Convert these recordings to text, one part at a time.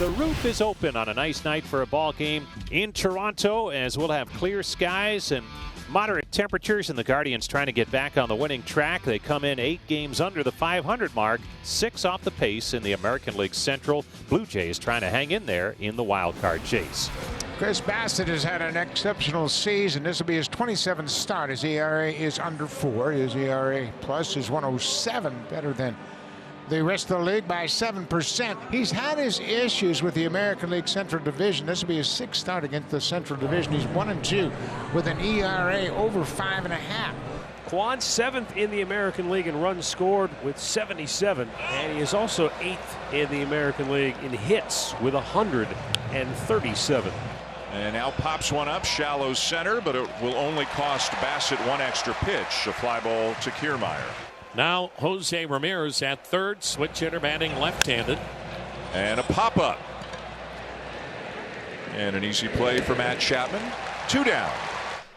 The roof is open on a nice night for a ball game in Toronto, as we'll have clear skies and moderate temperatures, and the Guardians trying to get back on the winning track. They come in 8 games under the 500 mark, 6 off the pace in the American League Central. Blue Jays trying to hang in there in the wild card chase. Chris Bassett has had an exceptional season. This will be his 27th start. His ERA is under 4. His ERA plus is 107, better than the rest of the league by 7%. He's had his issues with the American League Central Division. This will be his 6th start against the Central Division. He's 1-2 with an ERA over 5.5. Kwon 7th in the American League in runs scored with 77, and he is also 8th in the American League in hits with 137. And now pops one up shallow center, but it will only cost Bassett 1 extra pitch. A fly ball to Kiermaier. Now Jose Ramirez at third, switch hitter batting left-handed. And a pop-up. And an easy play for Matt Chapman. 2 down.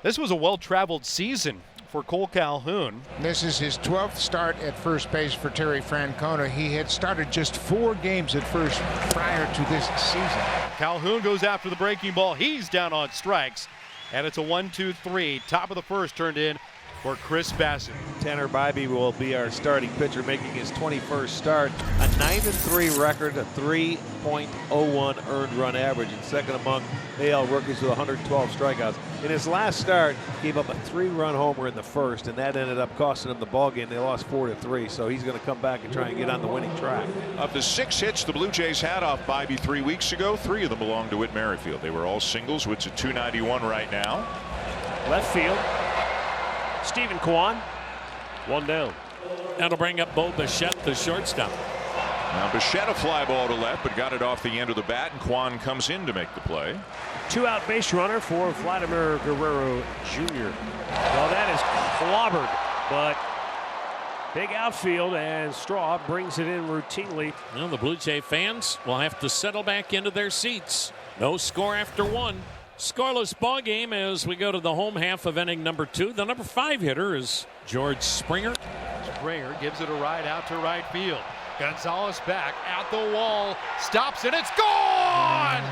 This was a well-traveled season for Cole Calhoun. This is his 12th start at first base for Terry Francona. He had started just 4 games at first prior to this season. Calhoun goes after the breaking ball. He's down on strikes. And it's a 1-2-3. Top of the first turned in for Chris Bassett. Tanner Bybee will be our starting pitcher, making his 21st start. A 9-3 record, a 3.01 earned run average, and second among AL rookies with 112 strikeouts. In his last start, gave up a 3-run homer in the first, and that ended up costing him the ball game. They lost 4-3, so he's going to come back and try and get on the winning track. Of the 6 hits the Blue Jays had off Bybee 3 weeks ago, 3 of them belonged to Whit Merrifield. They were all singles, which is at 291 right now. Left field. Stephen Kwon, 1 down. That'll bring up Bo Bichette, the shortstop. Now Bichette a fly ball to left, but got it off the end of the bat, and Kwon comes in to make the play. 2-out base runner for Vladimir Guerrero Jr. Well, that is clobbered, but big outfield, and Straw brings it in routinely. Well, the Blue Jay fans will have to settle back into their seats. No score after 1. Scoreless ball game as we go to the home half of inning number 2. The number 5 hitter is George Springer. Springer gives it a ride out to right field. Gonzalez back at the wall, stops it, it's gone!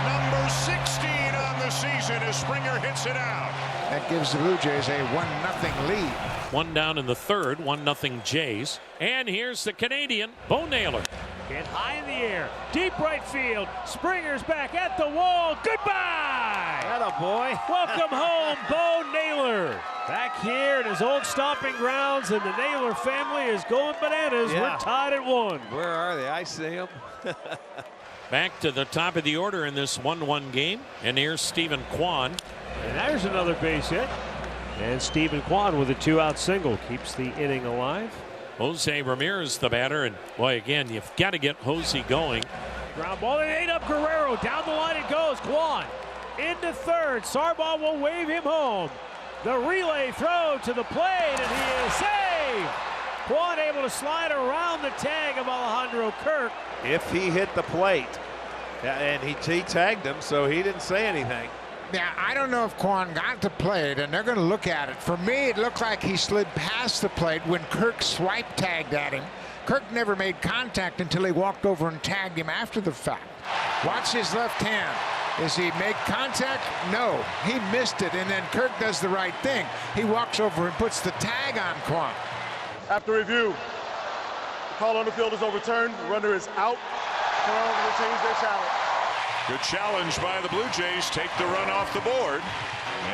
Number 16 on the season as Springer hits it out. That gives the Blue Jays a 1-0 lead. 1 down in the third, 1-0 Jays. And here's the Canadian, Bo Naylor. Get high in the air, deep right field. Springer's back at the wall. Goodbye! Atta boy. Welcome home, Bo Naylor. Back here at his old stomping grounds, and the Naylor family is going bananas. Yeah. We're tied at 1. Where are they? I see them. Back to the top of the order in this 1-1 game. And here's Stephen Kwon. And there's another base hit. And Stephen Kwon with a 2-out single keeps the inning alive. Jose Ramirez the batter, and boy, again, you've got to get Jose going. Ground ball, and 8 up Guerrero. Down the line it goes. Kwon into third. Sarbaugh will wave him home. The relay throw to the plate, and he is saved. Kwon able to slide around the tag of Alejandro Kirk. If he hit the plate, and he tagged him, so he didn't say anything. Now, I don't know if Kwon got the plate, and they're going to look at it. For me, it looked like he slid past the plate when Kirk swipe tagged at him. Kirk never made contact until he walked over and tagged him after the fact. Watch his left hand. Does he make contact? No. He missed it, and then Kirk does the right thing. He walks over and puts the tag on Kwon. After review, the call on the field is overturned. The runner is out. Toronto retains their challenge. Good challenge by the Blue Jays. Take the run off the board.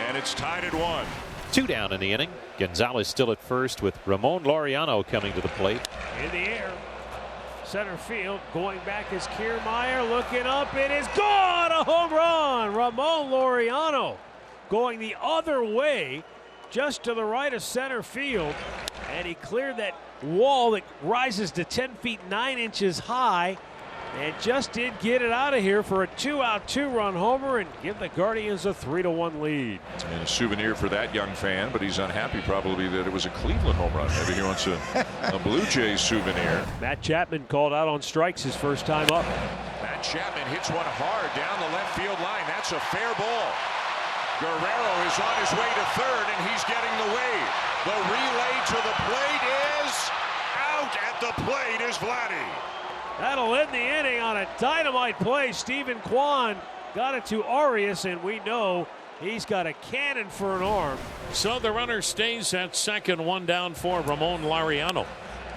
And it's tied at 1. 2 down in the inning. Gonzalez still at first with Ramon Laureano coming to the plate. In the air. Center field. Going back is Kiermaier. Looking up. It is gone. A home run. Ramon Laureano going the other way, just to the right of center field. And he cleared that wall that rises to 10 feet 9 inches high. And just did get it out of here for a 2-out 2-run homer and give the Guardians a 3-1 lead. And a souvenir for that young fan, but he's unhappy probably that it was a Cleveland home run. Maybe he wants a Blue Jays souvenir. Matt Chapman called out on strikes his first time up. Matt Chapman hits one hard down the left field line. That's a fair ball. Guerrero is on his way to third, and he's getting the wave. The relay to the plate is out. At the plate is Vladdy. That'll end the inning on a dynamite play. Stephen Kwan got it to Arias, and we know he's got a cannon for an arm. So the runner stays at second, one down for Ramon Laureano.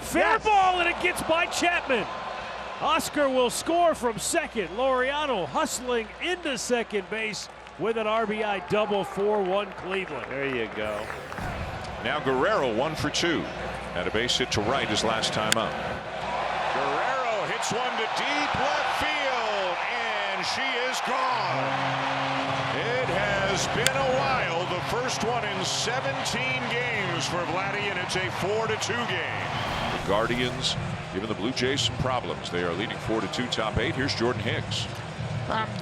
Fair ball, and it gets by Chapman. Oscar will score from second. Laureano hustling into second base with an RBI double, 4-1 Cleveland. There you go. Now Guerrero 1 for 2. Had a base hit to right his last time up. Guerrero hits one to deep left field, and she is gone. It has been a while. The first one in 17 games for Vladdy, and it's a 4-2 game. The Guardians giving the Blue Jays some problems. They are leading 4-2, top 8. Here's Jordan Hicks.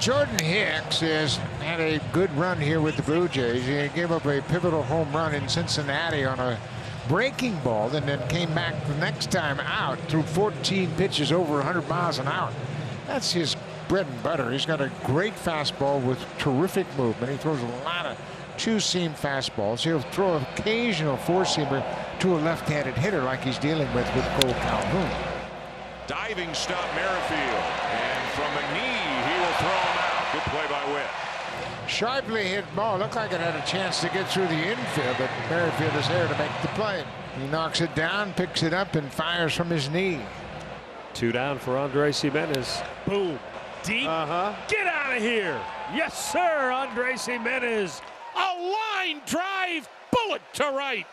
Jordan Hicks has had a good run here with the Blue Jays. He gave up a pivotal home run in Cincinnati on a breaking ball, and then came back the next time out, threw 14 pitches over 100 miles an hour. That's his bread and butter. He's got a great fastball with terrific movement. He throws a lot of two-seam fastballs. He'll throw an occasional four-seamer to a left-handed hitter like he's dealing with Cole Calhoun. Diving stop Merrifield, and from a knee he will throw him out. Good play by Witt. Sharply hit ball. Looked like it had a chance to get through the infield, but Merrifield is there to make the play. He knocks it down, picks it up, and fires from his knee. 2 down for Andres Jimenez. Boom. Deep. Get out of here. Yes, sir. Andres Jimenez. A line drive, bullet to right.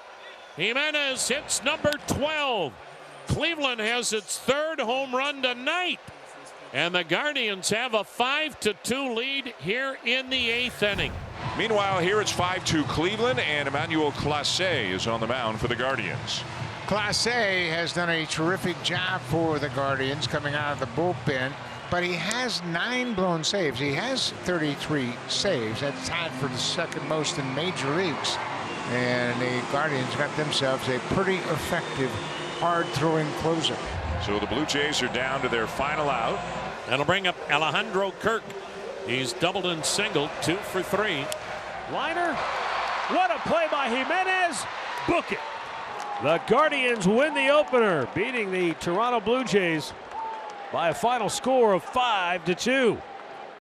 Jimenez hits number 12. Cleveland has its third home run tonight. And the Guardians have a 5-2 lead here in the 8th inning. Meanwhile, here it's 5-2 Cleveland, and Emmanuel Clase is on the mound for the Guardians. Clase has done a terrific job for the Guardians coming out of the bullpen, but he has 9 blown saves. He has 33 saves. That's tied for the second most in major leagues. And the Guardians got themselves a pretty effective, hard-throwing closer. So the Blue Jays are down to their final out. That'll bring up Alejandro Kirk. He's doubled and singled, 2 for 3. Liner. What a play by Jimenez. Book it. The Guardians win the opener, beating the Toronto Blue Jays by a final score of 5-2.